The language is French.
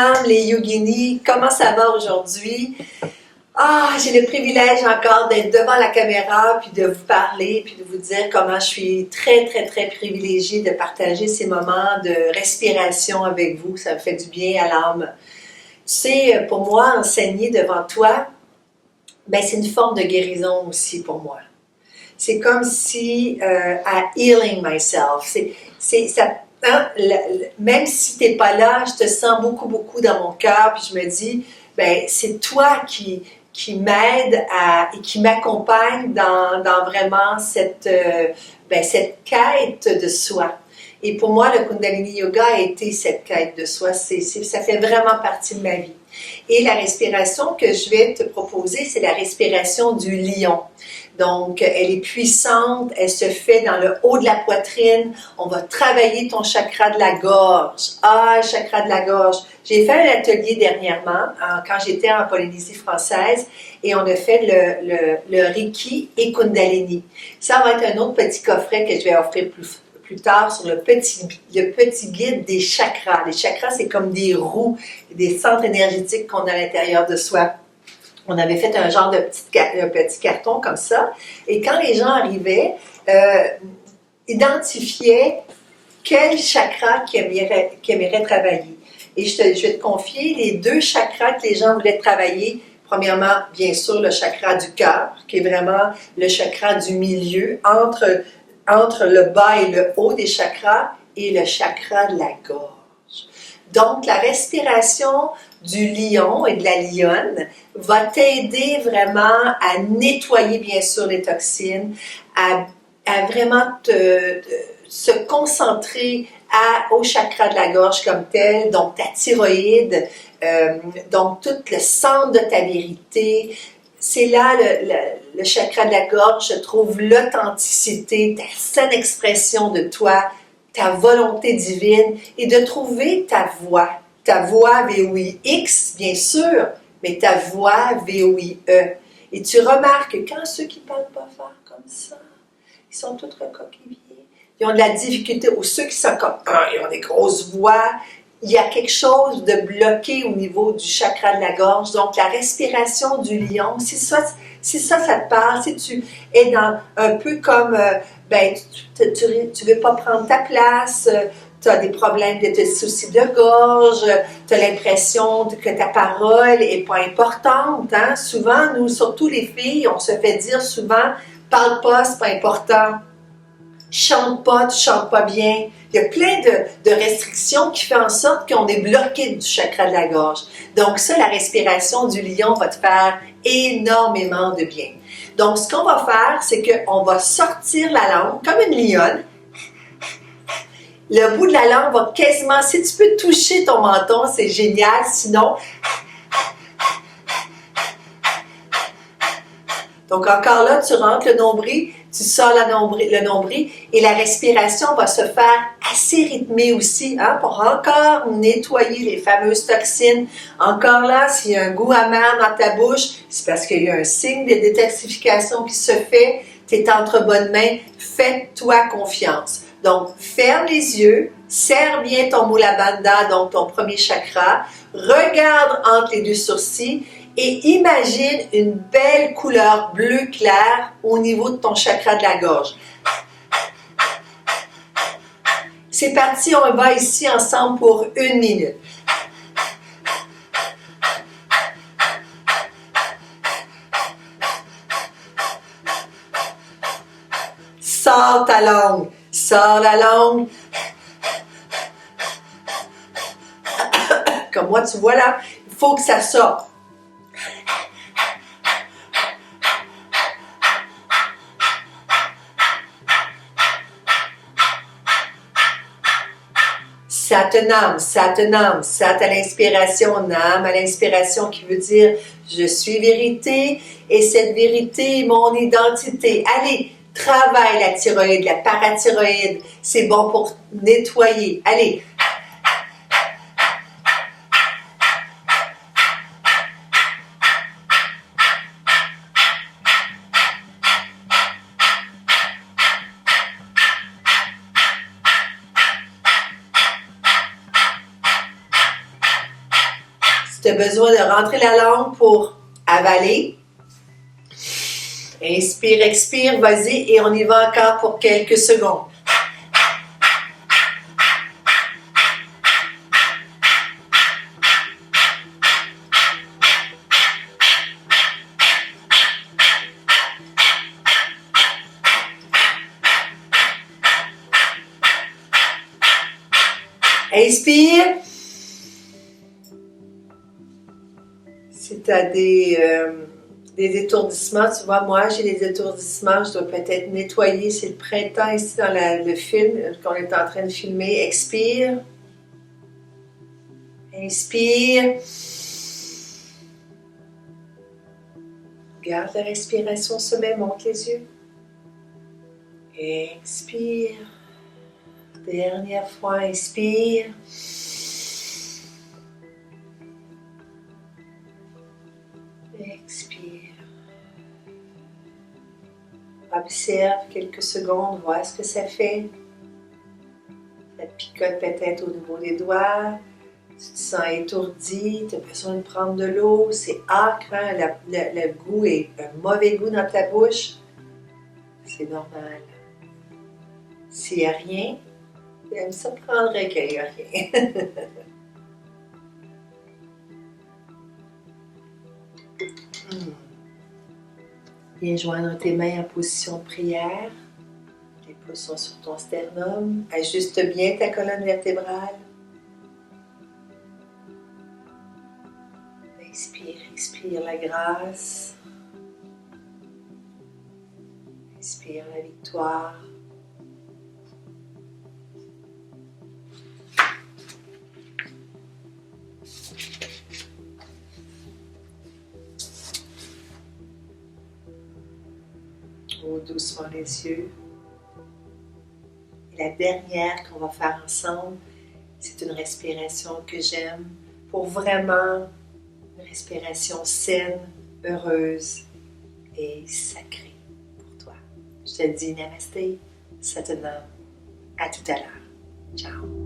Nam, les yoginis, comment ça va aujourd'hui? J'ai le privilège encore d'être devant la caméra, puis de vous parler, puis de vous dire comment je suis très, très, très privilégiée de partager ces moments de respiration avec vous. Ça me fait du bien à l'âme. Tu sais, pour moi, enseigner devant toi, c'est une forme de guérison aussi pour moi. C'est comme si, healing myself. Même si tu n'es pas là, je te sens beaucoup, beaucoup dans mon cœur, puis je me dis, c'est toi qui m'aide et qui m'accompagne dans vraiment cette quête de soi. Et pour moi, le Kundalini Yoga a été cette quête de soi. Ça fait vraiment partie de ma vie. Et la respiration que je vais te proposer, c'est la respiration du lion. Donc, elle est puissante, elle se fait dans le haut de la poitrine. On va travailler ton chakra de la gorge. Le chakra de la gorge. J'ai fait un atelier dernièrement, quand j'étais en Polynésie française, et on a fait le Reiki et Kundalini. Ça va être un autre petit coffret que je vais offrir plus tard sur le petit guide des chakras. Les chakras, c'est comme des roues, des centres énergétiques qu'on a à l'intérieur de soi. On avait fait un genre de petit carton comme ça, et quand les gens arrivaient, identifiaient quel chakra qu'ils aimeraient travailler. Et je vais te confier les 2 chakras que les gens voulaient travailler. Premièrement, bien sûr, le chakra du cœur, qui est vraiment le chakra du milieu, entre le bas et le haut des chakras, et le chakra de la gorge. Donc, la respiration du lion et de la lionne va t'aider vraiment à nettoyer, bien sûr, les toxines, à vraiment se concentrer au chakra de la gorge comme tel, donc ta thyroïde, donc tout le centre de ta vérité. C'est là le chakra de la gorge, je trouve l'authenticité, ta saine expression de toi, ta volonté divine, et de trouver ta voix VOIX, bien sûr, mais ta voix VOIE. Et tu remarques que quand ceux qui ne parlent pas fort comme ça, ils sont tous recoquillés, ils ont de la difficulté, ou ceux qui sont comme ils ont des grosses voix, il y a quelque chose de bloqué au niveau du chakra de la gorge. Donc, la respiration du lion, si ça te parle, si tu es dans un peu comme, tu veux pas prendre ta place, tu as des problèmes de soucis de gorge, tu as l'impression que ta parole n'est pas importante. Hein? Souvent, nous, surtout les filles, on se fait dire souvent, parle pas, c'est pas important. Chante pas, tu chantes pas bien. Il y a plein de restrictions qui font en sorte qu'on est bloqué du chakra de la gorge. Donc ça, la respiration du lion va te faire énormément de bien. Donc ce qu'on va faire, c'est qu'on va sortir la langue comme une lionne. Le bout de la langue va quasiment, si tu peux toucher ton menton, c'est génial. Sinon, donc encore là, tu rentres le nombril, tu sors le nombril, et la respiration va se faire assez rythmée aussi, hein, pour encore nettoyer les fameuses toxines. Encore là, s'il y a un goût amer dans ta bouche, c'est parce qu'il y a un signe de détoxification qui se fait. Tu es entre bonnes mains, fais-toi confiance. Donc, ferme les yeux, serre bien ton Mula Bandha, donc ton premier chakra, regarde entre les 2 sourcils, et imagine une belle couleur bleu clair au niveau de ton chakra de la gorge. C'est parti, on va ici ensemble pour 1 minute. Sors ta langue, sors la langue. Comme moi, tu vois là, il faut que ça sorte. Satanam, Satanam, Sat à l'inspiration, Nam à l'inspiration qui veut dire je suis vérité et cette vérité est mon identité. Allez, travaille la thyroïde, la parathyroïde, c'est bon pour nettoyer. Allez. tu as besoin de rentrer la langue pour avaler. Inspire, expire, vas-y, et on y va encore pour quelques secondes. Inspire. Si tu as des étourdissements, tu vois, moi j'ai des étourdissements, je dois peut-être nettoyer, c'est le printemps ici dans le film qu'on est en train de filmer. Expire. Inspire. Garde la respiration, sommet, monte les yeux. Expire. Dernière fois, inspire. Expire. Observe quelques secondes, vois ce que ça fait. Ça te picote peut-être au niveau des doigts. Tu te sens étourdi, tu as besoin de prendre de l'eau. C'est âcre, hein? Le goût est un mauvais goût dans ta bouche. C'est normal. S'il n'y a rien, ça me prendrait qu'il n'y a rien. Viens joindre tes mains en position de prière. Les pouces sont sur ton sternum. Ajuste bien ta colonne vertébrale. Inspire, expire la grâce. Inspire la victoire. Ouvre doucement les yeux. Et la dernière qu'on va faire ensemble, c'est une respiration que j'aime pour vraiment une respiration saine, heureuse et sacrée pour toi. Je te dis namasté, Satanam, à tout à l'heure. Ciao.